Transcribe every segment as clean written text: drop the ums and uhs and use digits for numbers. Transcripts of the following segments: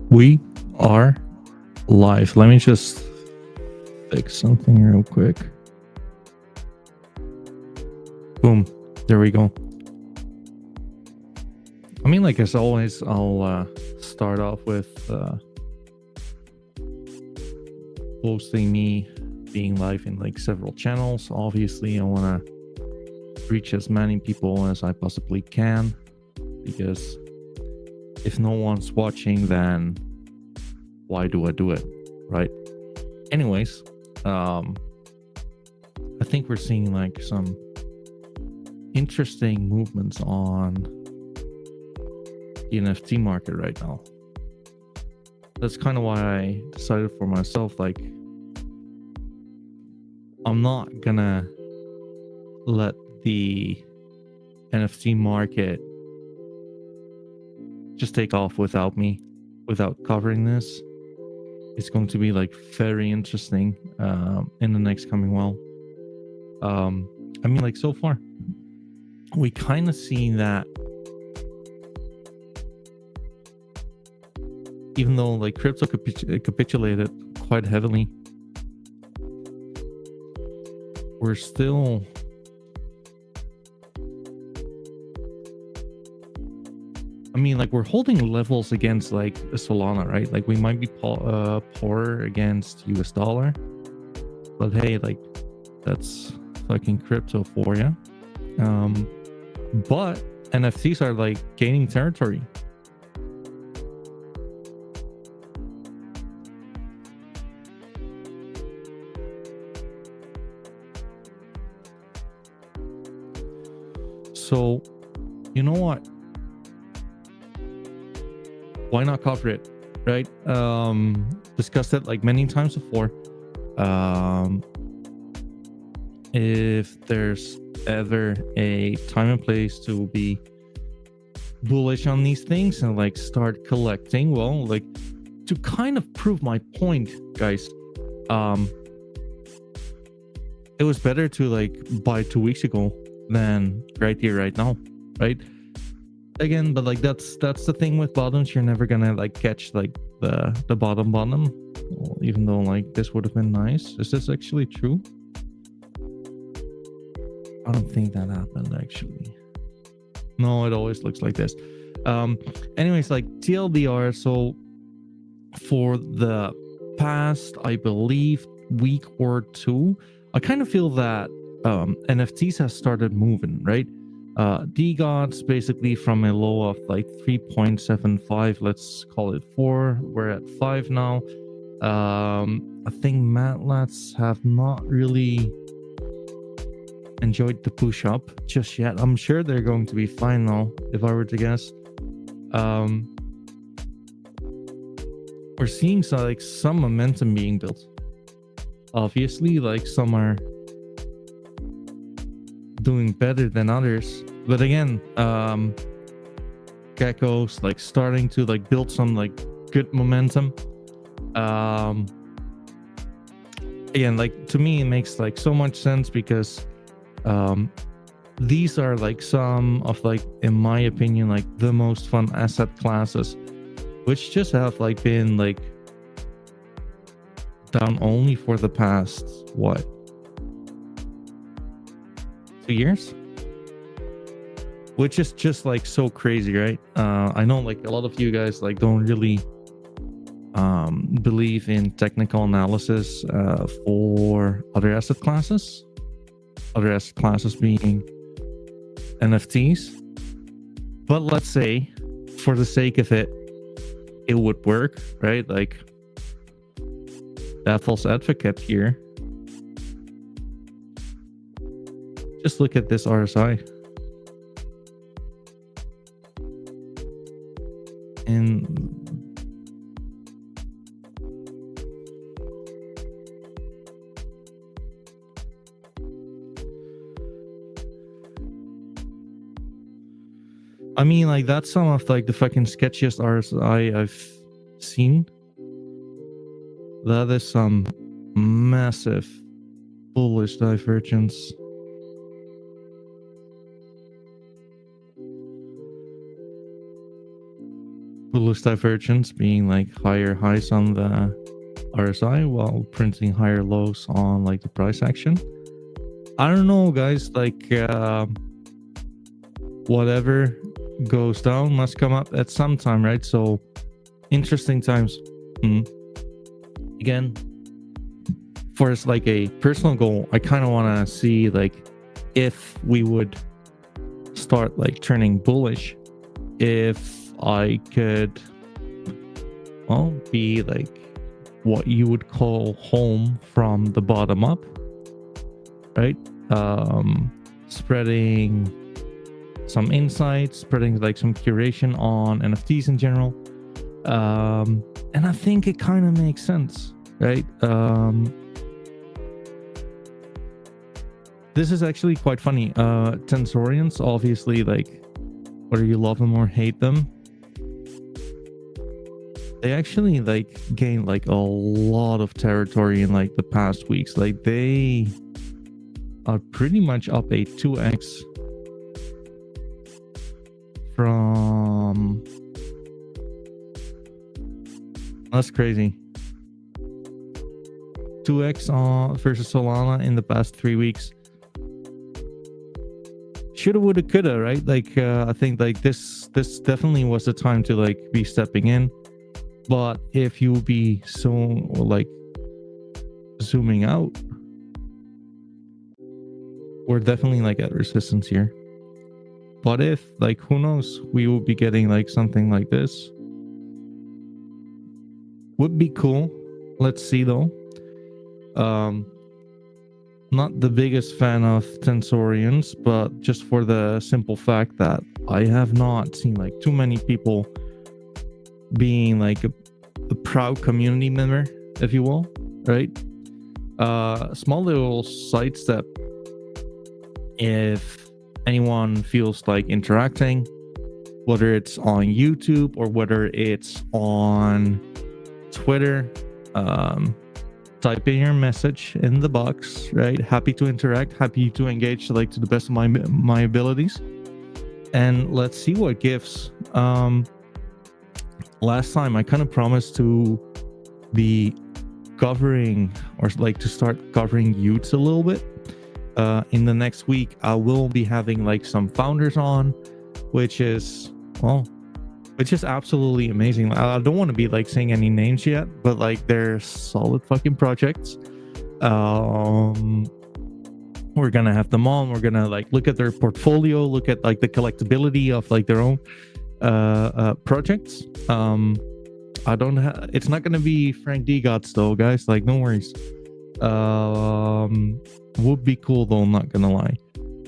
We are live. Let me just fix something real quick. Boom. There we go. I mean, like as always, I'll start off with posting me being live in like several channels. Obviously, I want to reach as many people as I possibly can, because if no one's watching, then why do I do it, right? Anyways, I think we're seeing like some interesting movements on the NFT market right now. That's kind of why I decided for myself, like, I'm not gonna let the NFT market just take off without me, without covering this. It's going to be like very interesting in the next coming while. I mean, like so far, we kind of see that even though like crypto capitulated quite heavily, we're still like we're holding levels against like Solana, right? Like we might be poor against US dollar, but hey, like that's fucking crypto for you. But NFTs are like gaining territory. So, you know what? Why not cover it, right? Discussed it like many times before. If there's ever a time and place to be bullish on these things and like start collecting, well, like to kind of prove my point, guys, it was better to like buy 2 weeks ago than right here, right now, right? Again, but like that's the thing with bottoms. You're never gonna like catch like the bottom, well, even though like this would have been nice. Is this actually true? I don't think that happened actually. No, it always looks like this. Anyways, like TLDR, so for the past, I believe, week or two, I kind of feel that NFTs have started moving, right? DeGods basically from a low of like 3.75, let's call it 4. We're at 5 now. I think Matlats have not really enjoyed the push up just yet. I'm sure they're going to be fine now, if I were to guess. We're seeing some momentum being built. Obviously, like some are doing better than others, but again, Gecko's like starting to like build some like good momentum. Again, like to me it makes like so much sense because these are like some of like, in my opinion, like the most fun asset classes, which just have like been like down only for the past what, 2 years, which is just like so crazy, right? I know like a lot of you guys like don't really believe in technical analysis for other asset classes being NFTs, but let's say for the sake of it would work, right? Like devil's advocate here, just look at this RSI, and I mean, like that's some of like the fucking sketchiest RSI I've seen. That is some massive bullish divergence. bullish divergence being like higher highs on the RSI while printing higher lows on like the price action. I don't know, guys. Like whatever goes down must come up at some time, right? So interesting times. Again, for us, like a personal goal, I kind of want to see like if we would start like turning bullish, if I could, well, be like what you would call home from the bottom up, right? Spreading some insights, spreading like some curation on NFTs in general. And I think it kind of makes sense, right? This is actually quite funny. Tensorians, obviously, like, whether you love them or hate them, they actually like gained like a lot of territory in like the past weeks. Like they are pretty much up a 2x from, that's crazy, 2x on versus Solana in the past 3 weeks. Shoulda, woulda, coulda, right? Like I think like this definitely was the time to like be stepping in. But if you be so like zooming out, we're definitely like at resistance here. But if like, who knows, we will be getting like something like this. Would be cool. Let's see though. Not the biggest fan of Tensorians, but just for the simple fact that I have not seen like too many people being like a proud community member, if you will, right? Small little sidestep. If anyone feels like interacting, whether it's on YouTube or whether it's on Twitter, type in your message in the box, right? Happy to interact, happy to engage, like to the best of my abilities, and let's see what gives. Last time I kind of promised to be covering, or like to start covering youths a little bit. In the next week I will be having like some founders on, which is absolutely amazing. I don't want to be like saying any names yet, but like they're solid fucking projects. We're gonna have them on. We're gonna like look at their portfolio, look at like the collectability of like their own projects. I don't have, it's not gonna be Frank DeGods though, guys, like no worries. Would be cool though, not gonna lie.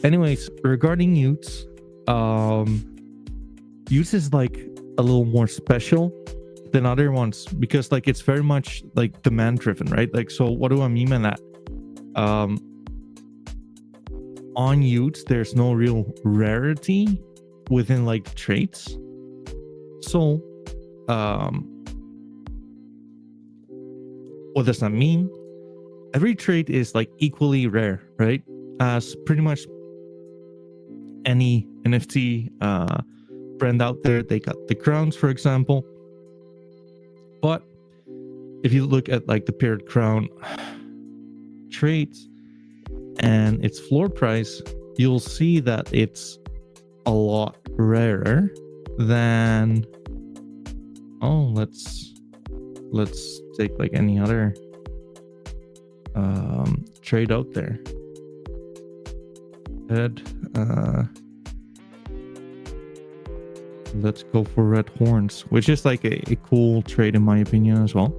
Anyways, regarding Utes, Utes is like a little more special than other ones because like it's very much like demand driven, right? Like, so what do I mean by that? On Utes, there's no real rarity within like traits. So what does that mean? Every trait is like equally rare, right? As pretty much any NFT brand out there. They got the crowns, for example. But if you look at like the paired crown traits and its floor price, you'll see that it's a lot rarer than, let's take like any other trade out there. Let's go for red horns, which is like a cool trade in my opinion as well.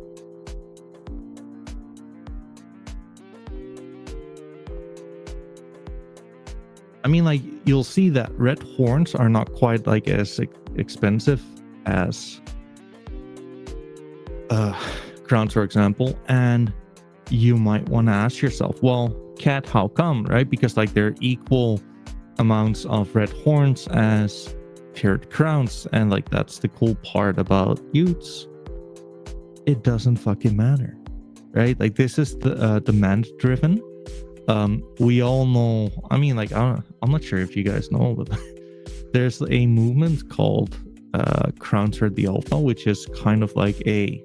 I mean, like, you'll see that red horns are not quite like as expensive as crowns, for example, and you might want to ask yourself, well, Cat, how come, right? Because like they're equal amounts of red horns as paired crowns, and like that's the cool part about Utes. It doesn't fucking matter, right? Like this is the demand driven. We all know, I mean, like I'm not sure if you guys know, but there's a movement called Crowns are the Alpha, which is kind of like a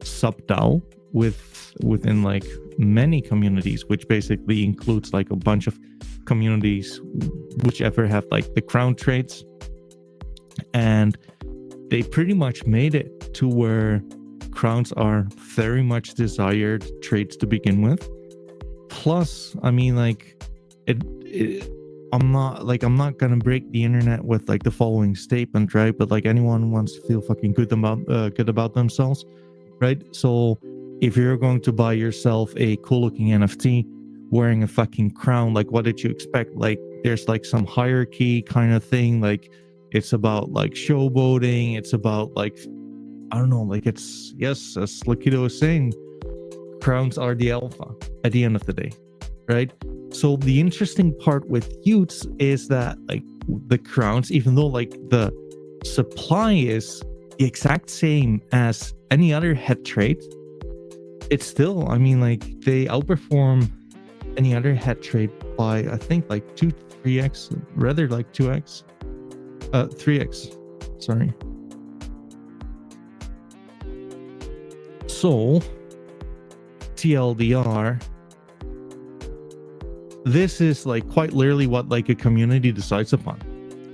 sub-DAO within like many communities, which basically includes like a bunch of communities whichever have like the crown traits, and they pretty much made it to where crowns are very much desired traits to begin with. Plus, I mean, like I'm not gonna break the internet with like the following statement, right? But like anyone wants to feel fucking good about themselves, right? So if you're going to buy yourself a cool looking NFT wearing a fucking crown, like what did you expect? Like there's like some hierarchy kind of thing, like it's about like showboating, it's about like, I don't know, like it's, yes, as Lakido was saying, crowns are the alpha at the end of the day, right? So the interesting part with Utes is that like the crowns, even though like the supply is the exact same as any other head trait, it's still, I mean, like they outperform any other head trait by I think like 3x, rather like 3x, sorry. So TLDR, this is like quite literally what like a community decides upon,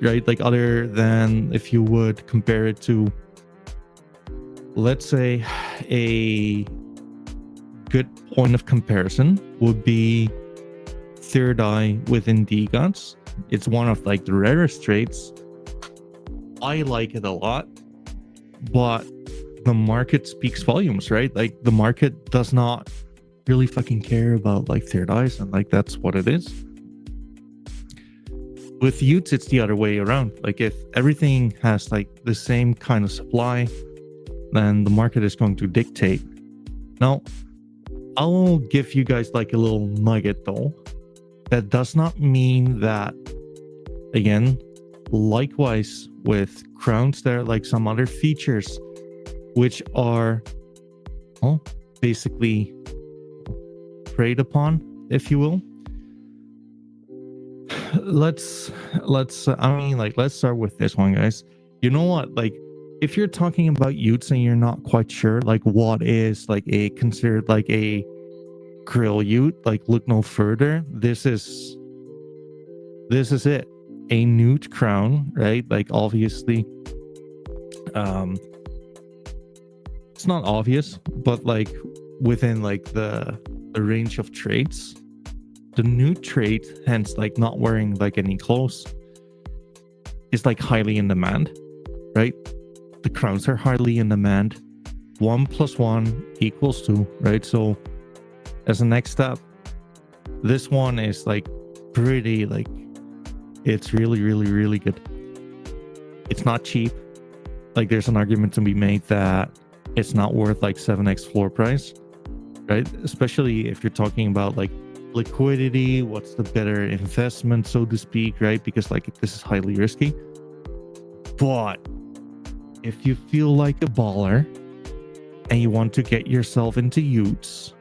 right? Like other than if you would compare it to, let's say, a good point of comparison would be Third Eye within DeGods. It's one of like the rarest traits. I like it a lot, but the market speaks volumes, right? Like the market does not really fucking care about like Third Eyes, and like that's what it is. With Utes, it's the other way around. Like if everything has like the same kind of supply, then the market is going to dictate. Now, I'll give you guys like a little nugget though. That does not mean that, again, likewise with crowns, there are like some other features which are, well, basically preyed upon, if you will. Let's start with this one, guys. You know what? Like, if you're talking about Utes and you're not quite sure, like, what is like a considered like a grill Ute, like, look no further. This is it. A newt crown, right? Like, obviously, it's not obvious, but like within like the range of traits, the newt trait, hence like not wearing like any clothes, is like highly in demand, right? The crowns are highly in demand. 1 + 1 = 2, right? So as a next step, this one is like pretty, like, it's really, really, really good. It's not cheap. Like, there's an argument to be made that it's not worth like 7x floor price, right? Especially if you're talking about like liquidity, what's the better investment, so to speak, right? Because like this is highly risky. But if you feel like a baller and you want to get yourself into Utes,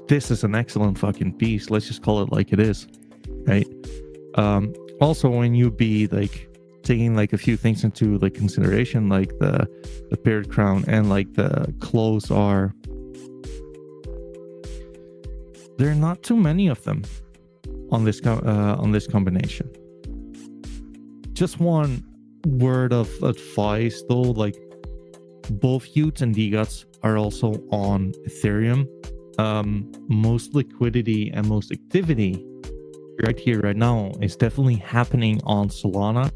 this is an excellent fucking piece. Let's just call it like it is, right? Also, when you be like taking like a few things into like consideration, like the paired crown and like the clothes are, there are not too many of them on this combination. Just one word of advice though, like both Utes and DeGods are also on Ethereum. Most liquidity and most activity right here, right now, is definitely happening on Solana.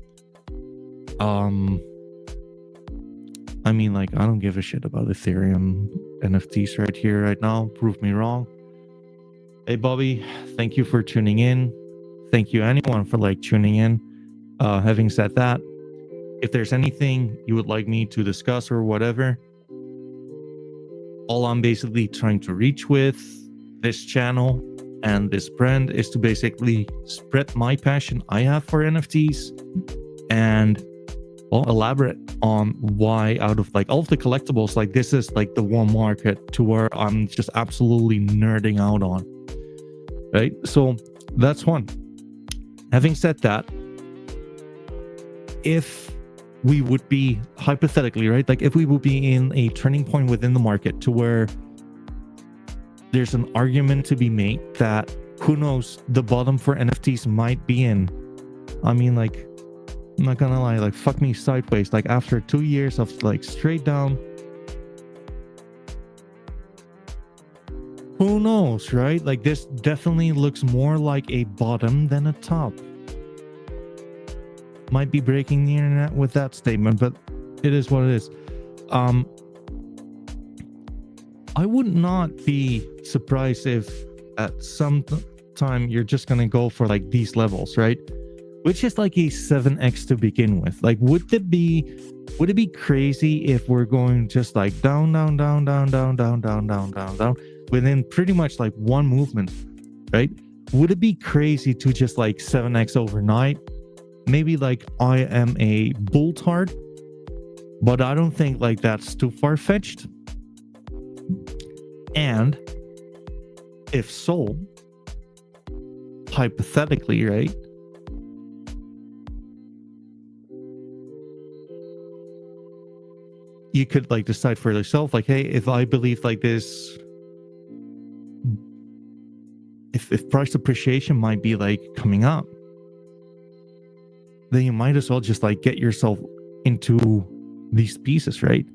I mean, like, I don't give a shit about Ethereum NFTs right here, right now. Prove me wrong. Hey, Bobby, thank you for tuning in. Thank you, anyone, for like tuning in. Having said that, if there's anything you would like me to discuss or whatever, all I'm basically trying to reach with this channel and this brand is to basically spread my passion I have for NFTs and, well, elaborate on why out of like all of the collectibles, like this is like the one market to where I'm just absolutely nerding out on, right? So that's one. Having said that, if we would be hypothetically, right? Like if we would be in a turning point within the market to where there's an argument to be made that who knows, the bottom for NFTs might be in. I mean, like, I'm not gonna lie, like fuck me sideways. Like after 2 years of like straight down, who knows, right? Like this definitely looks more like a bottom than a top. Might be breaking the internet with that statement, but it is what it is. I would not be surprised if at some time you're just gonna go for like these levels, right? Which is like a 7x to begin with. Like, would it be crazy if we're going just like down within pretty much like one movement, right? Would it be crazy to just like 7x overnight? Maybe like I am a bull tart, but I don't think like that's too far-fetched. And if so, hypothetically, right? You could like decide for yourself, like, hey, if I believe like this, if price appreciation might be like coming up, then you might as well just like get yourself into these pieces, right?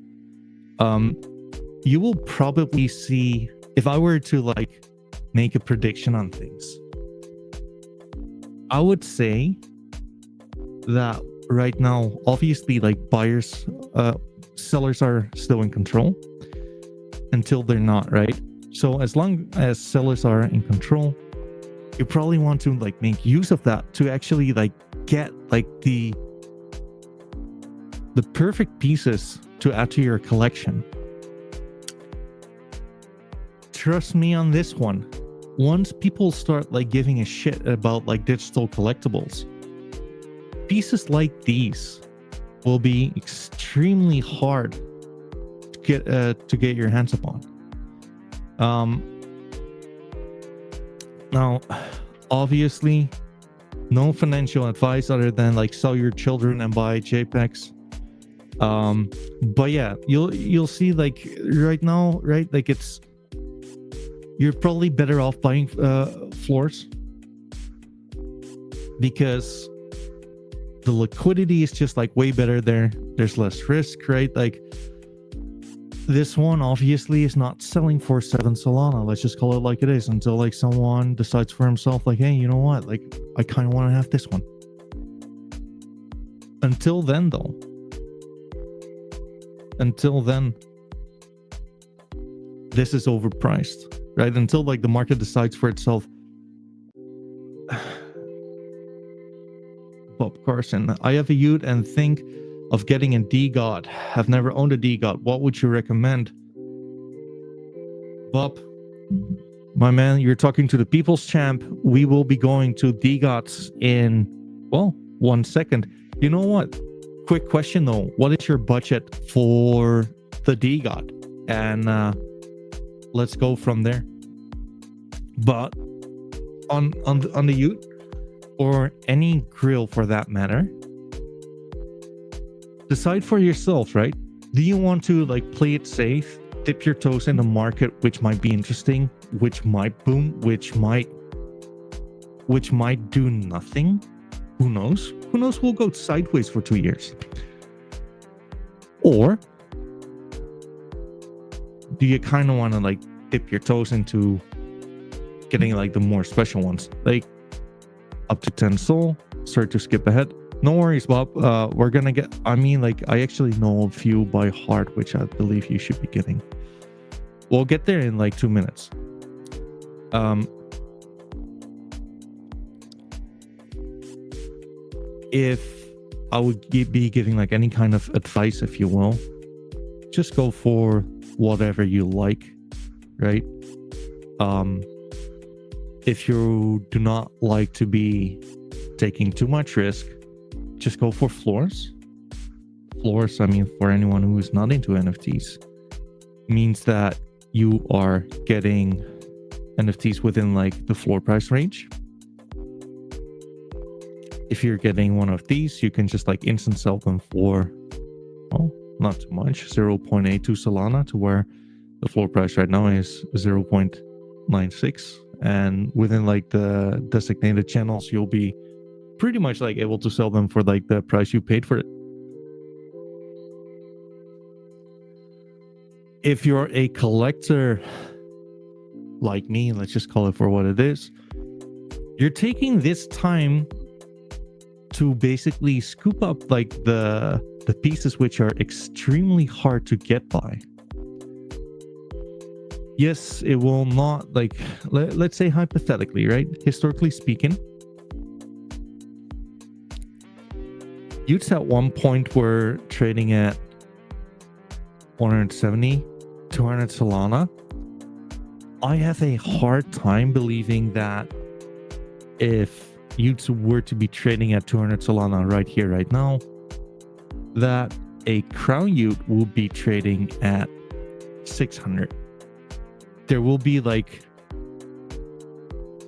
You will probably see, if I were to like make a prediction on things, I would say that right now, obviously, like sellers are still in control until they're not, right? So as long as sellers are in control, you probably want to like make use of that to actually like get like the perfect pieces to add to your collection. Trust me on this one. Once people start like giving a shit about like digital collectibles, pieces like these will be extremely hard to get your hands upon. Now, obviously, no financial advice other than like sell your children and buy JPEGs. But yeah, you'll see like right now, right? Like you're probably better off buying floors because the liquidity is just like way better there. There's less risk, right? Like this one obviously is not selling for 7 Solana. Let's just call it like it is until like someone decides for himself, like, hey, you know what? Like I kind of want to have this one. Until then, this is overpriced, right? Until like the market decides for itself. Bob Carson, I have a Ute and think of getting a DeGod. Have never owned a DeGod. What would you recommend? Bob, my man, you're talking to the people's champ. We will be going to DeGods in, well, 1 second. You know what? Quick question though. What is your budget for the DeGod? And let's go from there. But on the Ute, or any grill for that matter, decide for yourself, right? Do you want to like play it safe, dip your toes in the market, which might be interesting, which might boom, which might do nothing? Who knows? Who knows? We'll go sideways for 2 years. Or do you kind of want to like dip your toes into getting like the more special ones, like up to 10 Sol? Sorry to skip ahead. No worries, Bob. We're gonna get, I mean, like I actually know a few by heart, which I believe you should be getting. We'll get there in like 2 minutes. If I would be giving like any kind of advice, if you will, just go for whatever you like, right? If you do not like to be taking too much risk, just go for floors. Floors, I mean, for anyone who is not into NFTs, means that you are getting NFTs within like the floor price range. if you're getting one of these, you can just like instant sell them for, well, not too much, 0.82 Solana, to where the floor price right now is 0.96. And within like the designated channels, you'll be pretty much like able to sell them for like the price you paid for it. If you're a collector like me, let's just call it for what it is, you're taking this time to basically scoop up like the pieces which are extremely hard to get by. Yes, it will not, like, let's say hypothetically, right? Historically speaking, you'd at one point were trading at 170, 200 Solana. I have a hard time believing that if you were to be trading at 200 Solana right here, right now, that a Crown Ute will be trading at 600. There will be like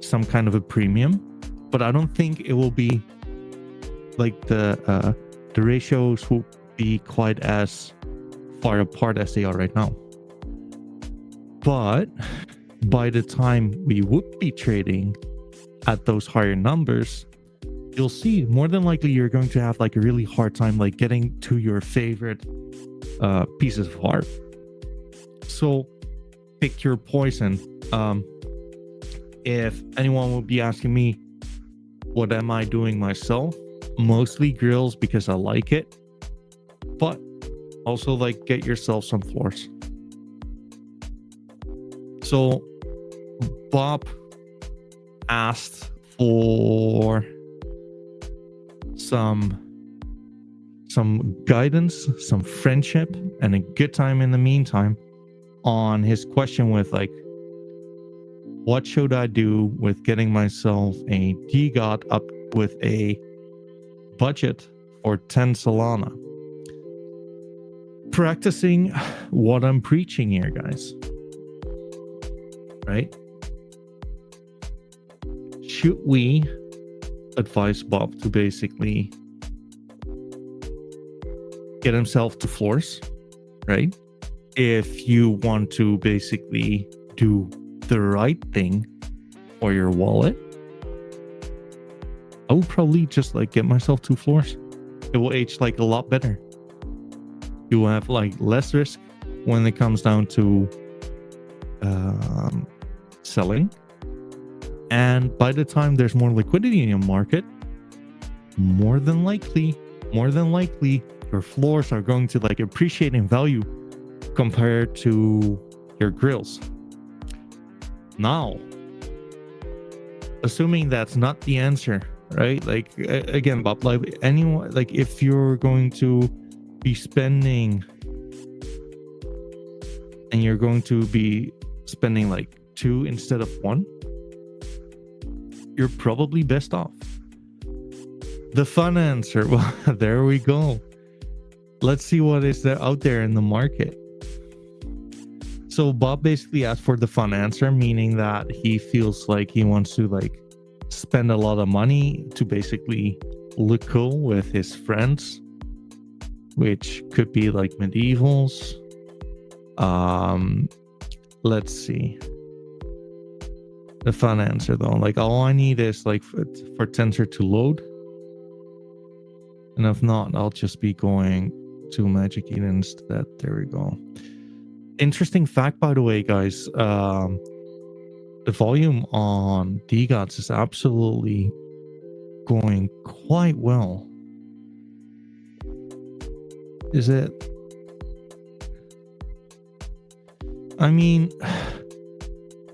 some kind of a premium, but I don't think it will be like the ratios will be quite as far apart as they are right now. But by the time we would be trading at those higher numbers, you'll see more than likely you're going to have like a really hard time like getting to your favorite pieces of art. So pick your poison. If anyone will be asking me, what am I doing myself? Mostly grills because I like it, but also like get yourself some floors. So Bob asked for some guidance, some friendship, and a good time in the meantime on his question with like, what should I do with getting myself a DeGod up with a budget for 10 Solana? Practicing what I'm preaching here, guys. Right? Should we advise Bob to basically get himself to floors, right? If you want to basically do the right thing for your wallet, I would probably just like get myself 2 floors. It will age like a lot better. You will have like less risk when it comes down to selling. And by the time there's more liquidity in your market, more than likely, your floors are going to like appreciate in value compared to your grills. Now, assuming that's not the answer, right? Like again, Bob, like anyone, like if you're going to be spending and you're going to be spending like 2 instead of 1, you're probably best off. The fun answer, well, there we go. Let's see what is there out there in the market. So Bob basically asked for the fun answer, meaning that he feels like he wants to like spend a lot of money to basically look cool with his friends, which could be like medievals. Let's see. The fun answer though, like all I need is like for Tensor to load, and if not, I'll just be going to Magic Eden instead. There we go. Interesting fact, by the way, guys. The volume on DeGods is absolutely going quite well. Is it? I mean,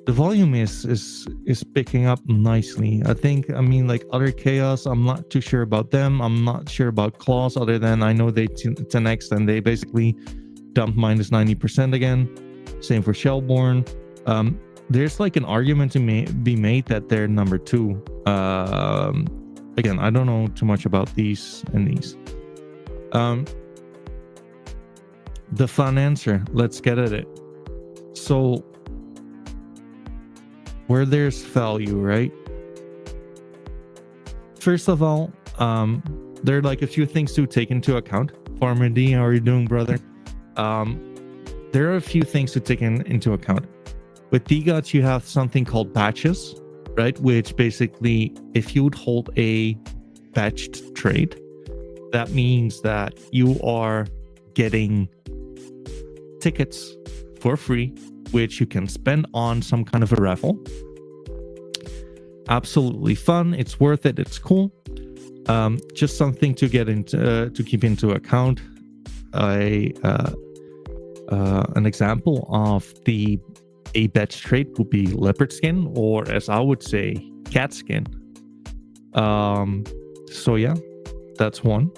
the volume is picking up nicely. I think, I mean, like other chaos, I'm not too sure about them. I'm not sure about claws, other than I know they 10x and they basically dumped minus 90% again. Same for Shellborn. There's like an argument to be made that they're number 2. Again, I don't know too much about these and these. The fun answer, let's get at it. So where there's value, right? First of all, there are like a few things to take into account. Farmer D, how are you doing, brother? There are a few things to take into account. With DeGods, you have something called batches, right? Which basically, if you would hold a batched trade, that means that you are getting tickets for free, which you can spend on some kind of a raffle. Absolutely fun. It's worth it. It's cool. Just something to get into to keep into account. An example of a batch trade would be leopard skin, or as I would say, cat skin. So yeah, that's one.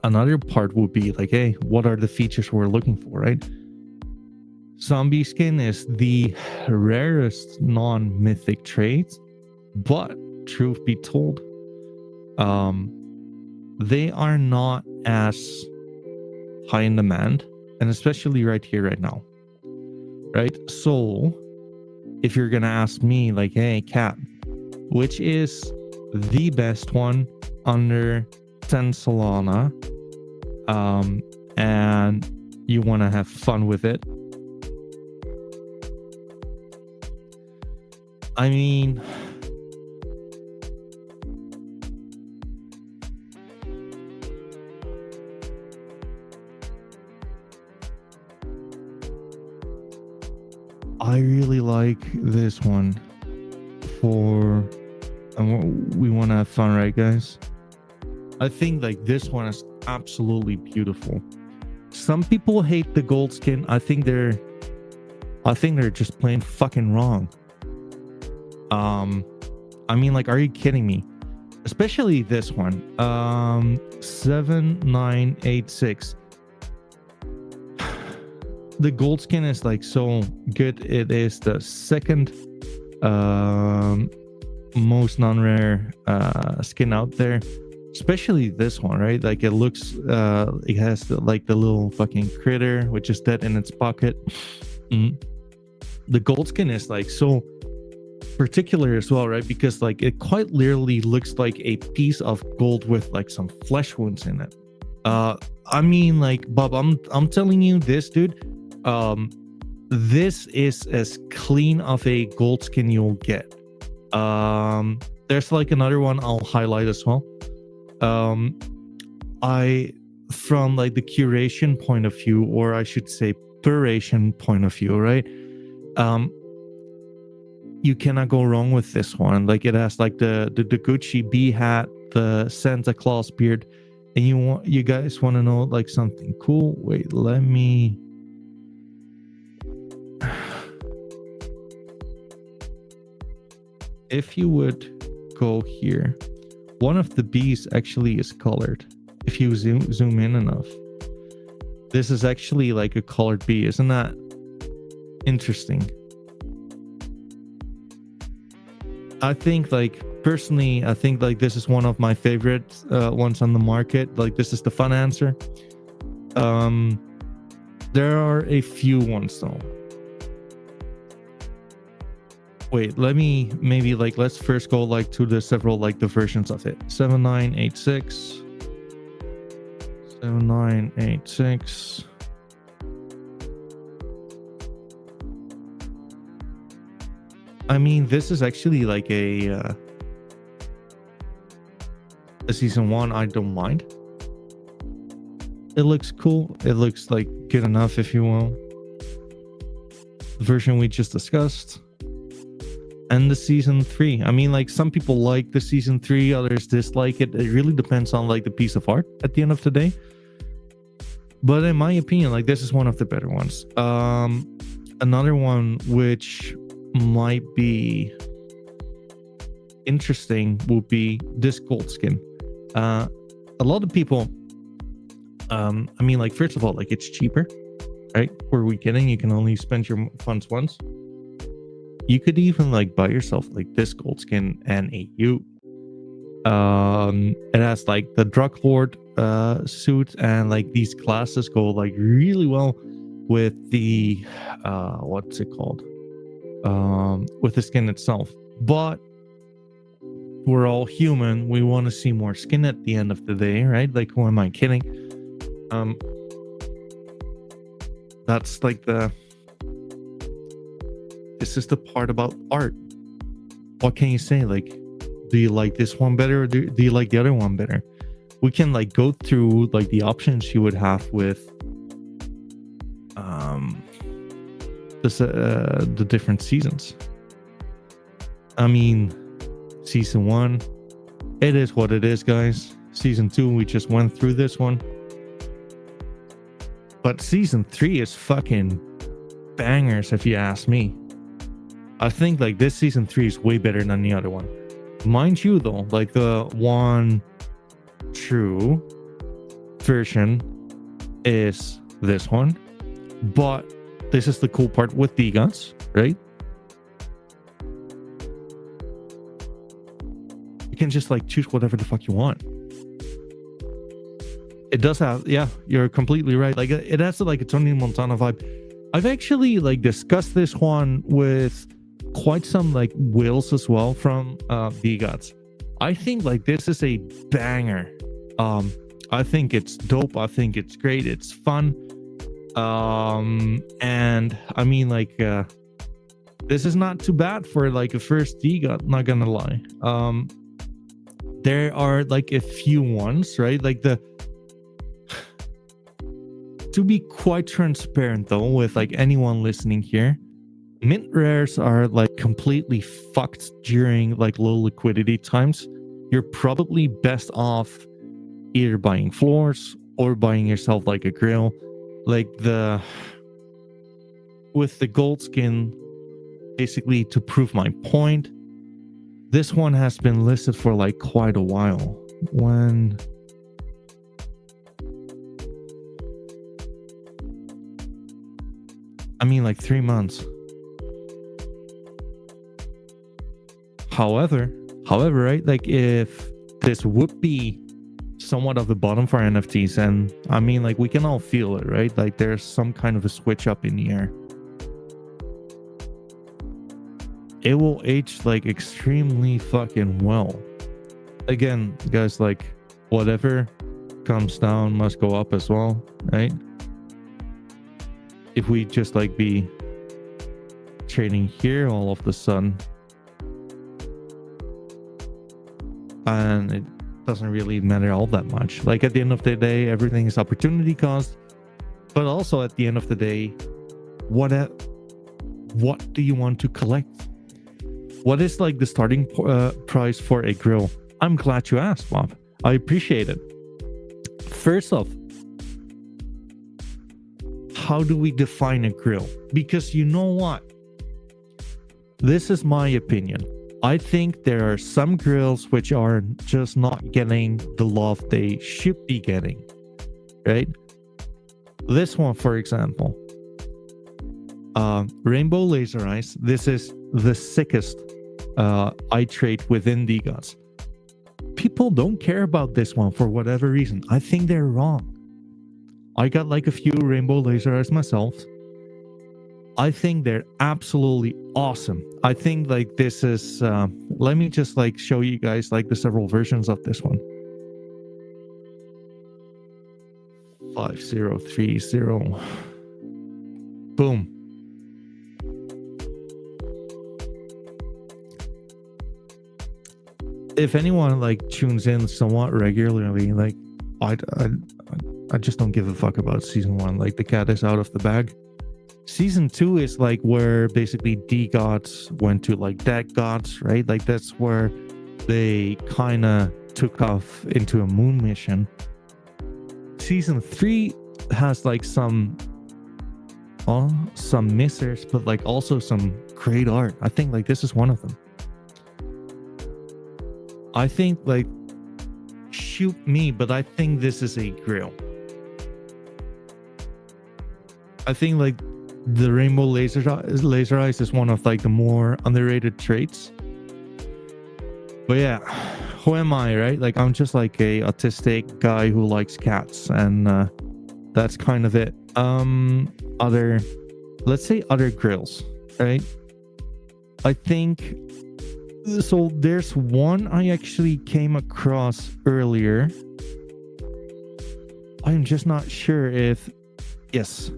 Another part would be like, hey, what are the features we're looking for, right? Zombie skin is the rarest non-mythic trait, but truth be told, they are not as high in demand, and especially right here, right now, right? So if you're gonna ask me like, hey, Cat, which is the best one under 10 Solana, and you want to have fun with it, I mean, I really like this one for, and we want to have fun, right, guys? I think like this one is absolutely beautiful. Some people hate the gold skin. I think they're just plain fucking wrong. I mean, like, are you kidding me? Especially this one, 7986. The gold skin is like so good. It is the second most non-rare skin out there. Especially this one, right? Like it looks, it has the little fucking critter which is dead in its pocket. The gold skin is like so particular as well, right? Because like it quite literally looks like a piece of gold with like some flesh wounds in it. I mean, like, Bob, I'm telling you this, dude. This is as clean of a gold skin you'll get. There's like another one I'll highlight as well. From like the curation point of view, or I should say puration point of view, right? You cannot go wrong with this one. Like it has like the Gucci bee hat, the Santa Claus beard, and you guys want to know like something cool? Wait, let me. If you would go here, one of the bees actually is colored. If you zoom in enough, this is actually like a colored bee. Isn't that interesting? I think like personally, I think like this is one of my favorite ones on the market. Like this is the fun answer. There are a few ones though. Wait, let me maybe like let's first go like to the several like the versions of it. 7986. 7986. I mean, this is actually like a season 1. I don't mind. It looks cool. It looks like good enough, if you will. The version we just discussed. And the season 3. I mean, like some people like the season 3, others dislike it. It really depends on like the piece of art at the end of the day. But in my opinion, like this is one of the better ones. Another one which might be interesting would be this gold skin. A lot of people, I mean, like first of all, like it's cheaper, right? Where we kidding? You can only spend your funds once. You could even like buy yourself like this gold skin and a U. It has like the drug lord suit, and like these glasses go like really well with the what's it called? With the skin itself. But we're all human. We want to see more skin at the end of the day, right? Like, who am I kidding? That's like this is the part about art. What can you say? Like, do you like this one better, or do you like the other one better? We can like go through like the options you would have with the different seasons. I mean, season 1, it is what it is, guys. Season 2, we just went through this one. But season 3 is fucking bangers, if you ask me. I think like this season 3 is way better than the other one. Mind you though, like the one true version is this one. But this is the cool part with DeGods, right? You can just like choose whatever the fuck you want. It does have, yeah, you're completely right. Like it has like a Tony Montana vibe. I've actually like discussed this one with quite some like wills as well from DeGods. I think like this is a banger. I think it's dope. I think it's great. It's fun. And I mean like this is not too bad for like a first DeGod, not gonna lie. There are like a few ones, right? Like to be quite transparent though, with like anyone listening here, mint rares are like completely fucked during like low liquidity times. You're probably best off either buying floors or buying yourself like a grill. Like with the gold skin, basically to prove my point, this one has been listed for like quite a while. I mean like 3 months. However, right, like if this would be somewhat of the bottom for NFTs, and I mean like we can all feel it, right? Like there's some kind of a switch up in the air. It will age like extremely fucking well. Again, guys, like whatever comes down must go up as well, right? If we just like be trading here all of the sudden, and it doesn't really matter all that much. Like at the end of the day, everything is opportunity cost, but also at the end of the day, what do you want to collect? What is like the starting price for a grill? I'm glad you asked, Bob. I appreciate it. First off, how do we define a grill? Because you know what? This is my opinion. I think there are some grills which are just not getting the love they should be getting, right? This one, for example, Rainbow Laser Eyes. This is the sickest eye trait within DeGods. People don't care about this one for whatever reason. I think they're wrong. I got like a few Rainbow Laser Eyes myself. I think they're absolutely awesome. I think like this is let me just like show you guys like the several versions of this one. 5030. Boom. If anyone like tunes in somewhat regularly, like I just don't give a fuck about season 1. Like the cat is out of the bag. Season 2 is like where basically DeGods went to like DeGods, right? Like that's where they kind of took off into a moon mission. Season 3 has like some missers, but like also some great art. I think like this is one of them. I think like, shoot me, but I think this is a grill. I think like the Rainbow Laser Eyes is one of like the more underrated traits. But yeah, who am I, right? Like I'm just like a autistic guy who likes cats, and that's kind of it. Let's say other grills, right? I think So there's one I actually came across earlier. I'm just not sure if... Yes.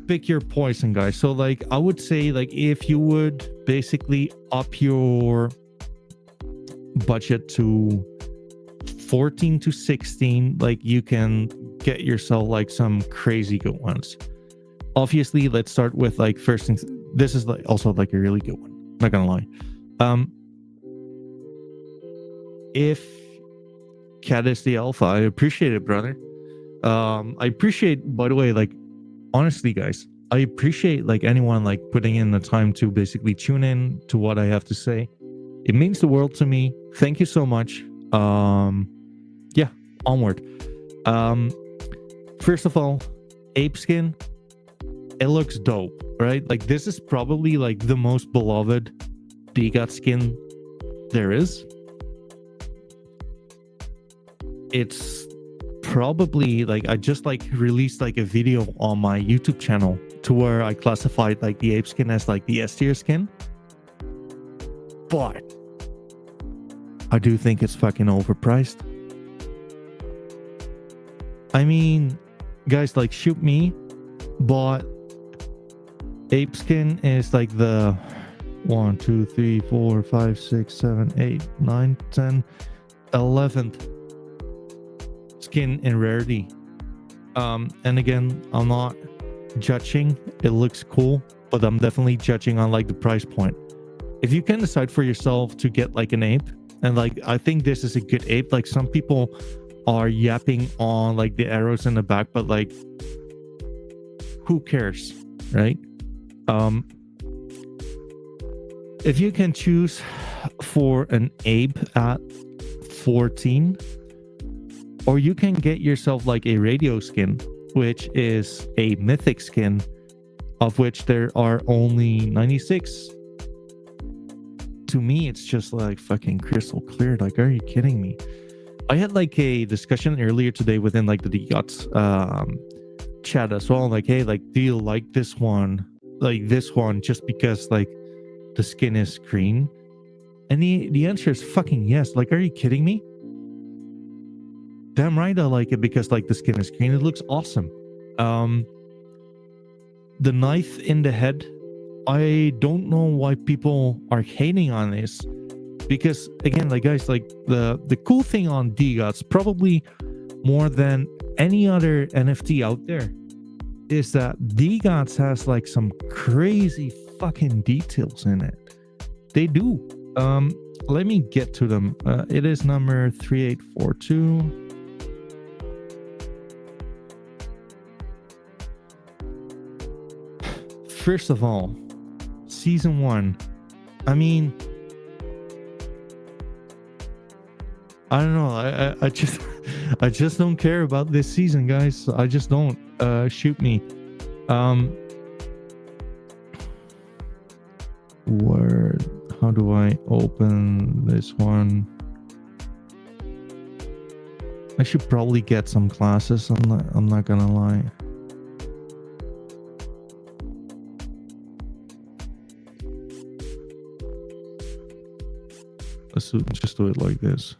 Pick your poison, guys. So like I would say, like, if you would basically up your budget to 14 to 16, like, you can get yourself like some crazy good ones. Obviously, let's start with like first things. This is like also like a really good one, not gonna lie. If Cat is the alpha, I appreciate it, brother. I appreciate, by the way, like, honestly, guys, I appreciate like anyone like putting in the time to basically tune in to what I have to say. It means the world to me. Thank you so much. Yeah, onward. First of all, ape skin, it looks dope, right? Like, this is probably like the most beloved DeGods skin there is. It's probably like, I just like released like a video on my YouTube channel to where I classified like the ape skin as like the S tier skin. But I do think it's fucking overpriced. I mean, guys, like, shoot me, but ape skin is like the 1, 2, 3, 4, 5, 6, 7, 8, 9, 10, 11th skin in rarity. And again, I'm not judging. It looks cool, but I'm definitely judging on like the price point. If you can decide for yourself to get like an ape, and like, I think this is a good ape. Like, some people are yapping on like the arrows in the back, but like, who cares, right? If you can choose for an ape at 14, or you can get yourself like a radio skin, which is a mythic skin, of which there are only 96. To me, it's just like fucking crystal clear. Like, are you kidding me? I had like a discussion earlier today within like the DeGods chat as well. Like, hey, like, do you like this one? Like, this one just because like the skin is green? And the answer is fucking yes. Like, are you kidding me? Damn right I like it because like the skin is green. It looks awesome. The knife in the head, I don't know why people are hating on this, because again, like, guys, like, the cool thing on DeGods, probably more than any other NFT out there, is that DeGods has like some crazy fucking details in it. They do. Let me get to them. It is number 3842. First of all, season 1. I mean, I don't know. I just don't care about this season, guys. I just don't. Shoot me. Where? How do I open this one? I should probably get some classes. I'm not gonna lie. Let's just do it like this.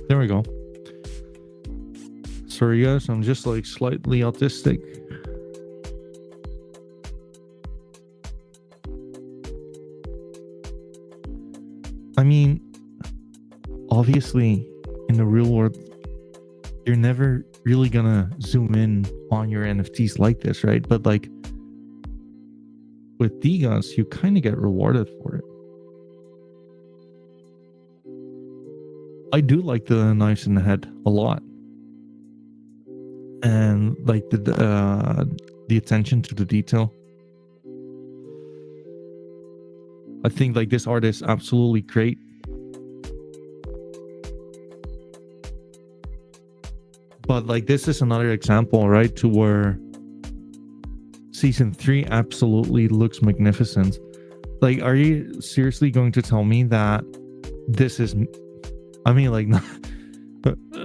There we go. Sorry guys, I'm just like slightly autistic. I mean, obviously in the real world, you're never really gonna zoom in on your NFTs like this, right? But like with DeGods, you kind of get rewarded for it. I do like the knives in the head a lot, and like the attention to the detail. I think like this art is absolutely great. But like, this is another example, right, to where season 3 absolutely looks magnificent. Like, are you seriously going to tell me that this is, I mean, like,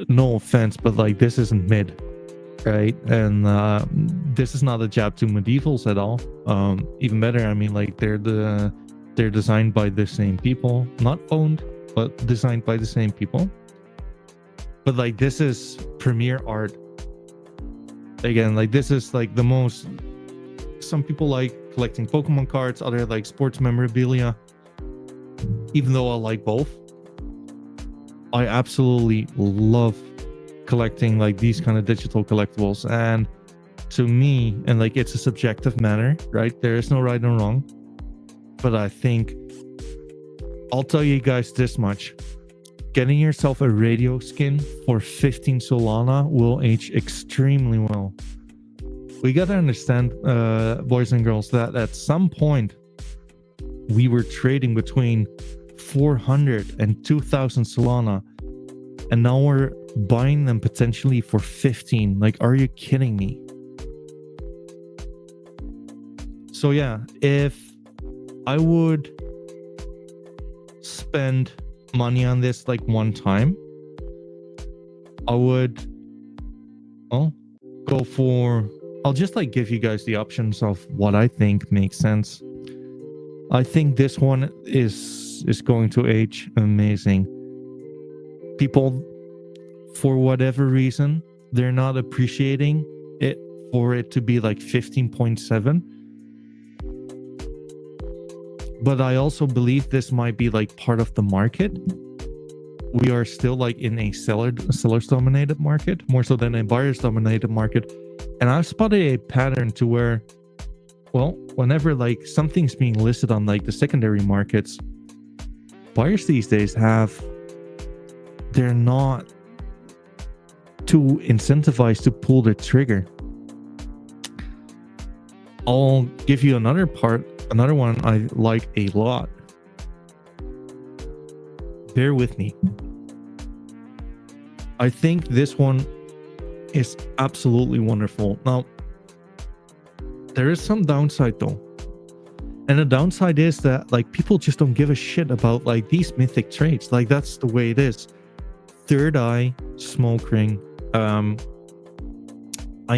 no offense, but like this isn't mid, right? And this is not a jab to medievals at all. Even better, I mean, like they're designed by the same people, not owned, but designed by the same people. But like this is premier art. Again, like this is like the most. Some people like collecting Pokemon cards, other like sports memorabilia. Even though I like both, I absolutely love collecting like these kind of digital collectibles. And to me, and like it's a subjective matter, right? There is no right and wrong. But I think I'll tell you guys this much. Getting yourself a radio skin for 15 Solana will age extremely well. We gotta understand, boys and girls, that at some point we were trading between 400 and 2,000 Solana, and now we're buying them potentially for 15. Like, are you kidding me? So yeah, if I would spend money on this like one time, I would, well, go for, I'll just like give you guys the options of what I think makes sense. I think this one is going to age amazing. People, for whatever reason, they're not appreciating it for it to be like 15.7. But I also believe this might be like part of the market. We are still like in a sellers dominated market, more so than a buyers dominated market. And I've spotted a pattern to where, well, whenever like something's being listed on like the secondary markets, buyers these days they're not too incentivized to pull the trigger. I'll give you another one I like a lot. Bear with me. I think this one is absolutely wonderful. Now, there is some downside though. And the downside is that like people just don't give a shit about like these mythic traits. Like that's the way it is. Third Eye, Smoke Ring. I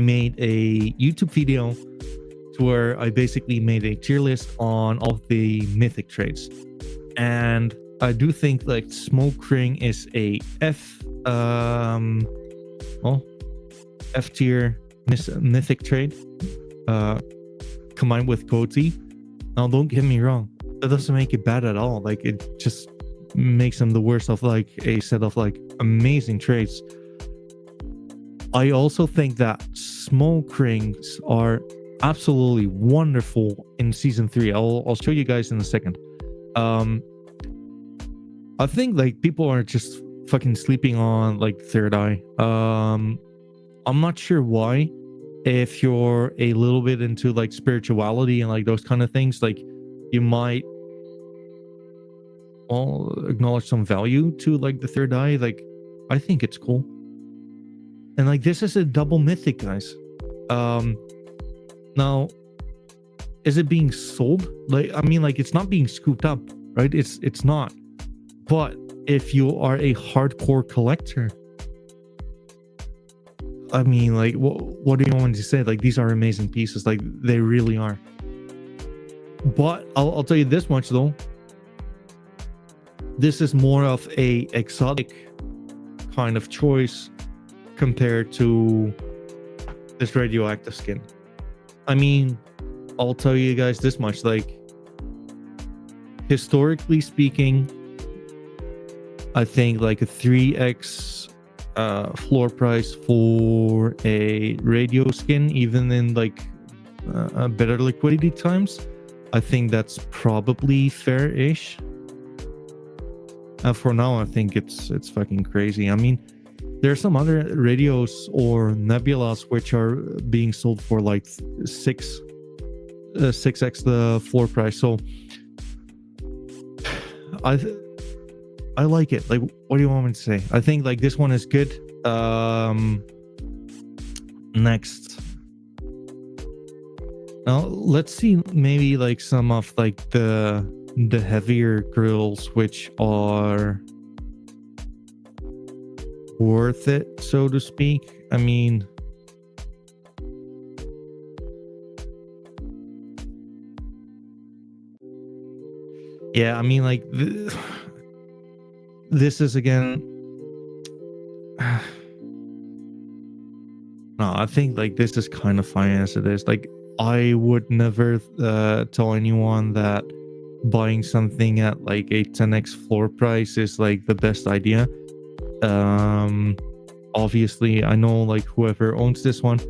made a YouTube video to where I basically made a tier list on all of the mythic traits. And I do think like Smoke Ring is a F tier mythic trait, combined with Cozy. Now don't get me wrong, that doesn't make it bad at all. Like it just makes them the worst of like a set of like amazing traits. I also think that Smoke Rings are absolutely wonderful in season 3. I'll show you guys in a second. I think like people are just fucking sleeping on like Third Eye. I'm not sure why. If you're a little bit into like spirituality and like those kind of things, like you might acknowledge some value to like the Third Eye. Like I think it's cool. And like this is a double mythic, guys. Now, is it being sold? Like, I mean, like it's not being scooped up, right? It's not. But if you are a hardcore collector, I mean, like, what do you want to say? Like, these are amazing pieces. Like, they really are. But I'll tell you this much though. This is more of a exotic kind of choice compared to this radioactive skin. I mean, I'll tell you guys this much. Like, historically speaking, I think like a 3x floor price for a radio skin, even in like better liquidity times, I think that's probably fair-ish. For now, I think it's fucking crazy. I mean, there are some other radios or nebulas which are being sold for like 6x the floor price. So I like it. Like, what do you want me to say? I think like this one is good. Next, now let's see maybe like some of like the heavier grills which are worth it, so to speak. I mean, yeah, I mean, like, this is again. No, I think like this is kind of fine as it is. Like, I would never tell anyone that buying something at like a 10x floor price is like the best idea. Obviously, I know like whoever owns this one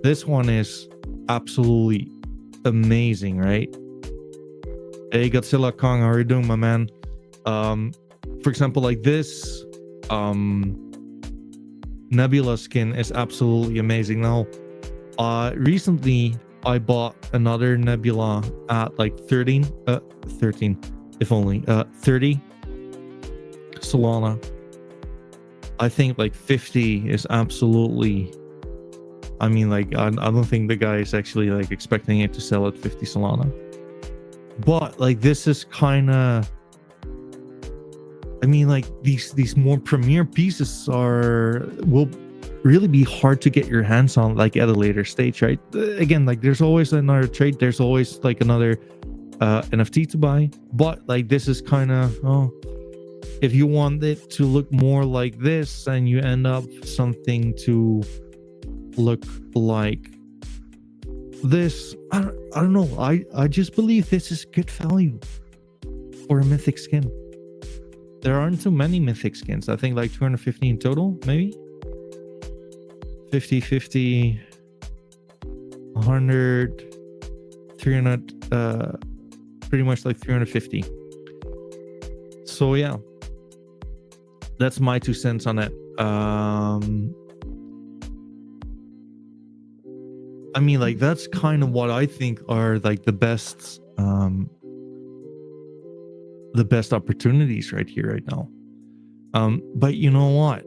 is absolutely amazing, right? Hey, Godzilla Kong, how are you doing, my man? For example, like this Nebula skin is absolutely amazing. Now, recently I bought another Nebula at like 13, if only, 30 Solana. I think like 50 is absolutely, I mean, like, I don't think the guy is actually like expecting it to sell at 50 Solana. But like, this is kind of, I mean, like, these more premier pieces will really be hard to get your hands on like at a later stage, right? Again, like, there's always another trade, there's always like another NFT to buy, but like, this is kind of, if you want it to look more like this and you end up something to look like this, I don't know, I just believe this is good value for a mythic skin. There aren't too many mythic skins. I think like 250 in total, maybe 50, 50, 100, 300, pretty much like 350. So yeah, that's my 2 cents on it. I mean, like, that's kind of what I think are like the best opportunities right here, right now. But you know what?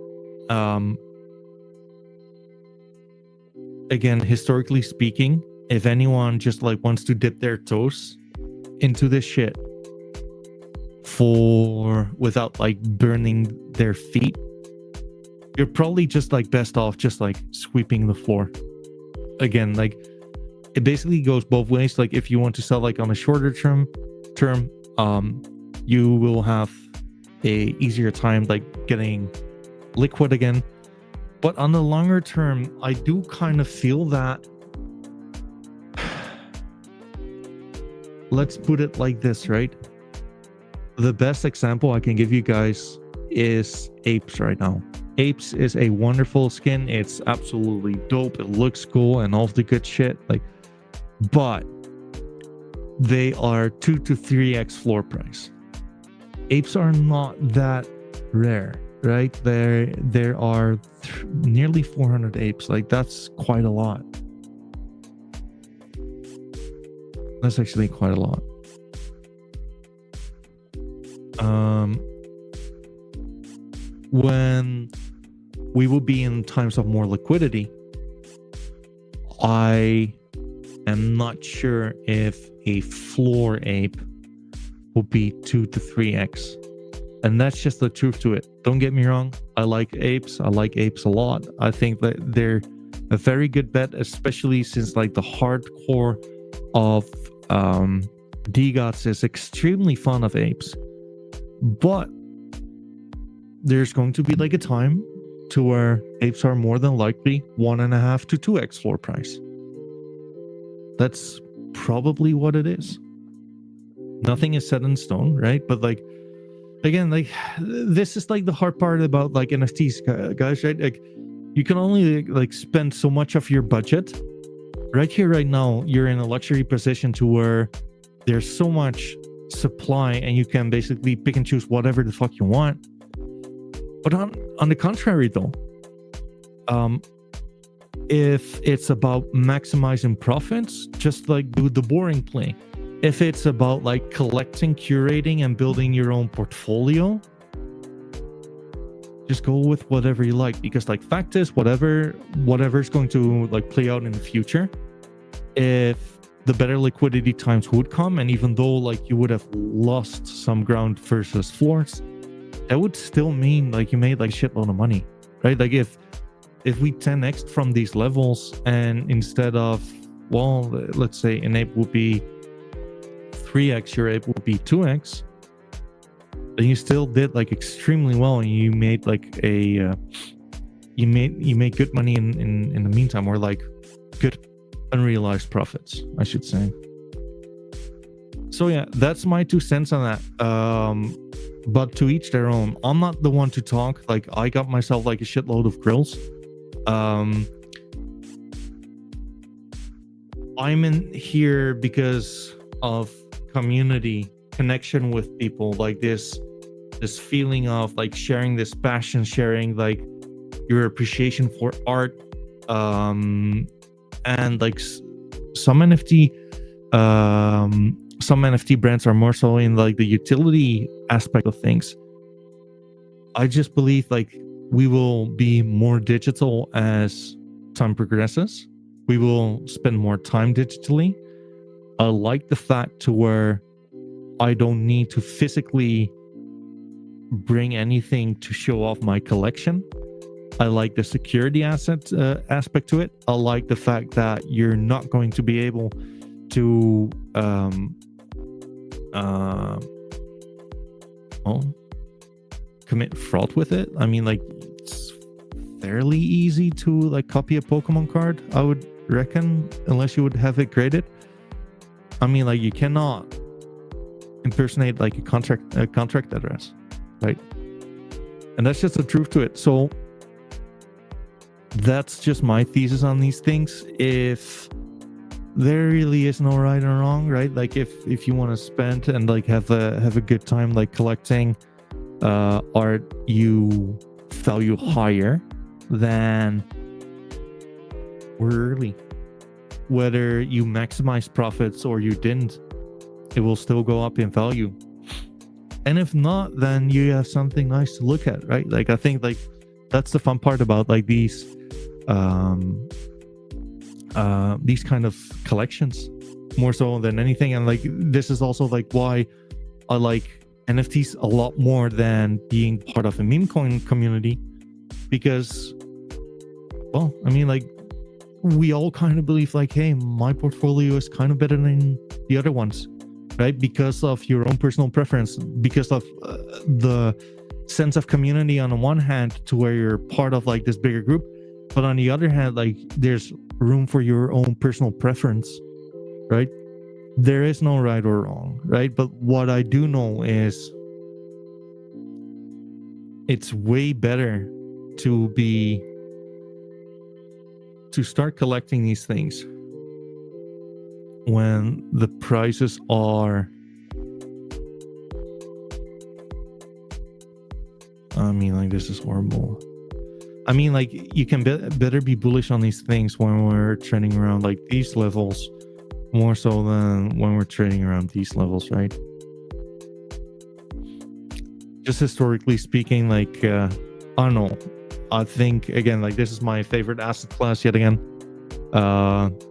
Again, historically speaking, if anyone just like wants to dip their toes into this shit without like burning their feet, you're probably just like best off just like sweeping the floor. Again, like, it basically goes both ways. Like, if you want to sell like on a shorter term, you will have a easier time like getting liquid again. But on the longer term, I do kind of feel that, let's put it like this, right? The best example I can give you guys is Apes right now. Apes is a wonderful skin. It's absolutely dope. It looks cool and all the good shit. Like, but they are 2 to 3x floor price. Apes are not that rare, right? There are nearly 400 apes. Like, that's quite a lot. That's actually quite a lot. When we will be in times of more liquidity, I am not sure if a floor ape will be 2 to 3x. And that's just the truth to it. Don't get me wrong. I like apes. I like apes a lot. I think that they're a very good bet, especially since like the hardcore of DeGods is extremely fond of apes. But there's going to be like a time to where apes are more than likely 1.5 to 2x floor price. That's probably what it is. Nothing is set in stone, right? But like, again, like, this is like the hard part about like NFTs, guys, right? Like, you can only like spend so much of your budget. Right here, right now, you're in a luxury position to where there's so much supply and you can basically pick and choose whatever the fuck you want. But on the contrary, though, if it's about maximizing profits, just like do the boring play. If it's about like collecting, curating, and building your own portfolio, just go with whatever you like. Because like, fact is, whatever's going to like play out in the future, if the better liquidity times would come, and even though like you would have lost some ground versus floors, that would still mean like you made like a shitload of money. right? Like if we 10x from these levels, and instead of, well, let's say an ape would be 3x, your ape would be 2x, then you still did like extremely well, and you made like a you made good money in the meantime, or like good unrealized profits, I should say. So yeah, that's my 2 cents on that. But to each their own. I'm not the one to talk. Like, I got myself like a shitload of grills. I'm in here because of community, connection with people, like this feeling of like sharing this passion, sharing like your appreciation for art, and like some NFT brands are more so in like the utility aspect of things. I just believe like we will be more digital as time progresses. We will spend more time digitally. I like the fact to where I don't need to physically bring anything to show off my collection. I like the security aspect to it. I like the fact that you're not going to be able to commit fraud with it. I mean, like, it's fairly easy to like copy a Pokemon card, I would reckon, unless you would have it graded. I mean, like, you cannot impersonate like a contract address, right? And that's just the truth to it. So that's just my thesis on these things. If there really is no right or wrong, right? Like if you want to spend and like have a good time like collecting art you value higher, then we're early. Whether you maximize profits or you didn't, it will still go up in value. And if not, then you have something nice to look at, right? Like, I think like that's the fun part about like these kind of collections more so than anything. And like, this is also like why I like NFTs a lot more than being part of a meme coin community, because, well, I mean, like, we all kind of believe like, hey, my portfolio is kind of better than the other ones, right? Because of your own personal preference, because of the sense of community on the one hand, to where you're part of like this bigger group, but on the other hand, like, there's room for your own personal preference, right? There is no right or wrong, right? But what I do know is it's way better to start collecting these things when the prices are, I mean, like, this is horrible. I mean, like, you can better be bullish on these things when we're trading around like these levels, more so than when we're trading around these levels, right? Just historically speaking, like, I don't know. I think, again, like, this is my favorite asset class yet again.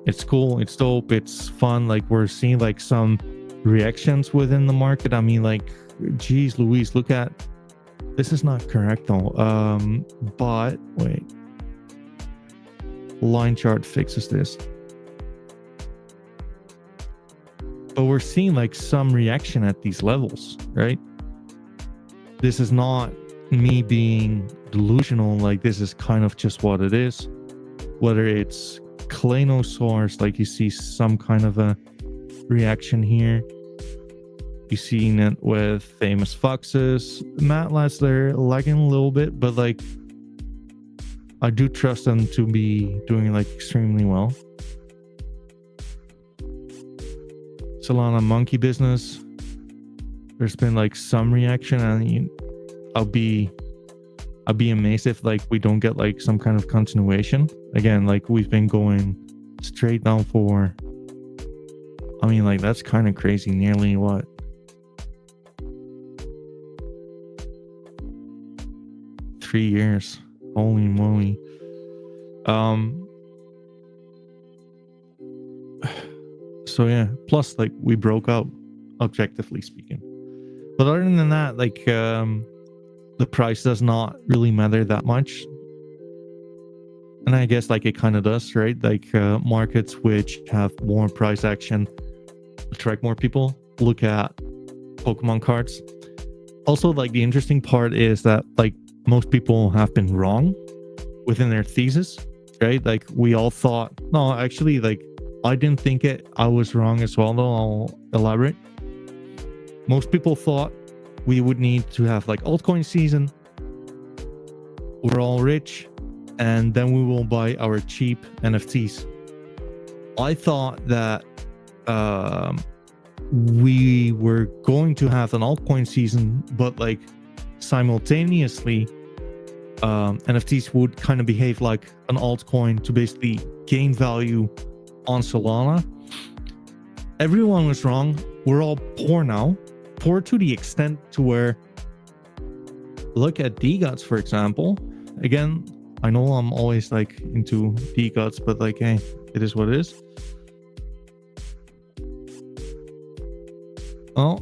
It's cool, it's dope, it's fun. Like, we're seeing like some reactions within the market. I mean, like, geez Louise, look at this. Is not correct though. But wait, line chart fixes this. But we're seeing like some reaction at these levels, right? This is not me being delusional. Like, this is kind of just what it is. Whether it's Klanosaurus, like, you see some kind of a reaction here. You've seen it with famous foxes. Matlats, they're lagging a little bit, but like, I do trust them to be doing like extremely well. Solana monkey business, there's been like some reaction, and I'll be amazed if like we don't get like some kind of continuation. Again, like, we've been going straight down for, I mean, like, that's kind of crazy. Nearly what, 3 years? Holy moly. So yeah, plus like we broke out, objectively speaking. But other than that, like, the price does not really matter that much. And I guess like it kind of does, right? Like markets which have more price action attract more people. Look at Pokemon cards. Also, like the interesting part is that like most people have been wrong within their thesis, right? Like we all thought, no, actually, like I didn't think it. I was wrong as well, though. I'll elaborate. Most people thought we would need to have like altcoin season. We're all rich, and then we will buy our cheap NFTs. I thought that we were going to have an altcoin season, but like simultaneously NFTs would kind of behave like an altcoin to basically gain value on Solana. Everyone was wrong. We're all poor now. Poor to the extent to where, look at DeGods, for example. Again, I know I'm always like into DeGods, but like, hey, it is what it is. Oh,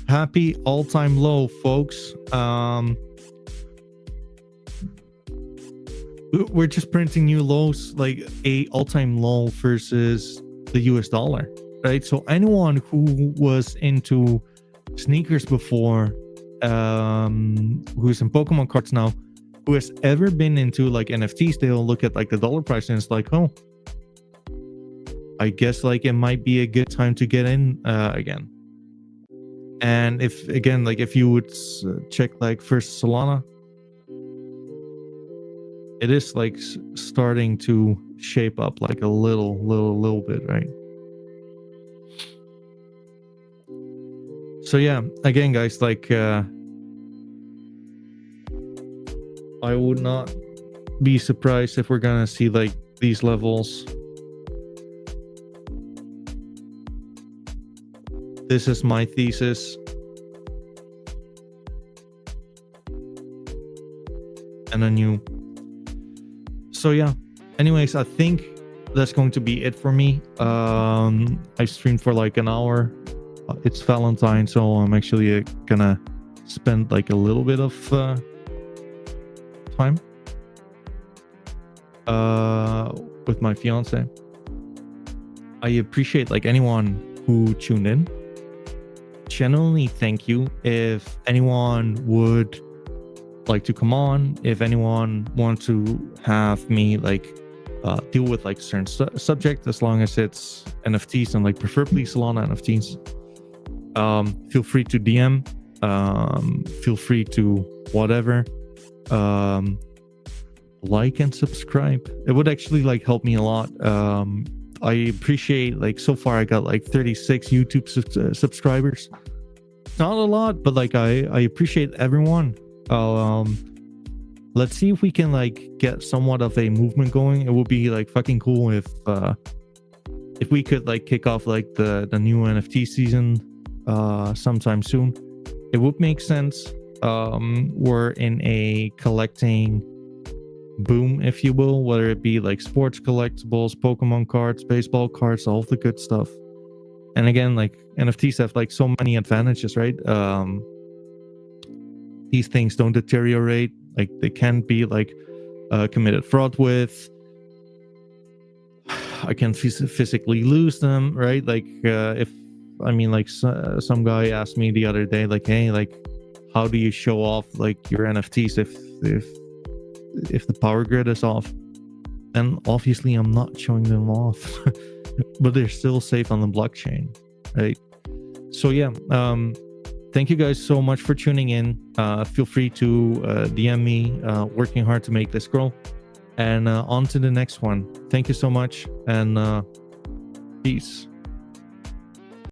happy all-time low, folks. We're just printing new lows, like a all-time low versus the US dollar, right? So anyone who was into sneakers before, who's in Pokemon cards now, who has ever been into like NFTs, they'll look at like the dollar price and it's like, oh, I guess like it might be a good time to get in again. And if again, like if you would check like first Solana, it is like starting to shape up like a little bit, right? So yeah, again, guys, like I would not be surprised if we're gonna see like these levels. This is my thesis. And then you. So yeah, anyways, I think that's going to be it for me. I streamed for like an hour. It's Valentine, so I'm actually gonna spend like a little bit of time with my fiance. I appreciate like anyone who tuned in. Genuinely thank you. If anyone would like to come on, if anyone wants to have me like deal with like certain subject, as long as it's NFTs and like preferably Solana NFTs, feel free to DM, feel free to whatever, like and subscribe. It would actually like help me a lot. I appreciate like so far I got like 36 YouTube subscribers. It's not a lot, but like I appreciate everyone. Let's see if we can like get somewhat of a movement going. It would be like fucking cool if we could like kick off like the new NFT season sometime soon. It would make sense. We're in a collecting boom, if you will, whether it be like sports collectibles, Pokemon cards, baseball cards, all of the good stuff. And again, like NFTs have like so many advantages, right? These things don't deteriorate. Like they can be like committed fraud with. I can physically lose them, right? Like if I mean, like some guy asked me the other day, like, hey, like, how do you show off like your NFTs if the power grid is off? And obviously, I'm not showing them off, but they're still safe on the blockchain, right? So yeah, thank you guys so much for tuning in. Feel free to DM me. Working hard to make this grow. And on to the next one. Thank you so much, and peace.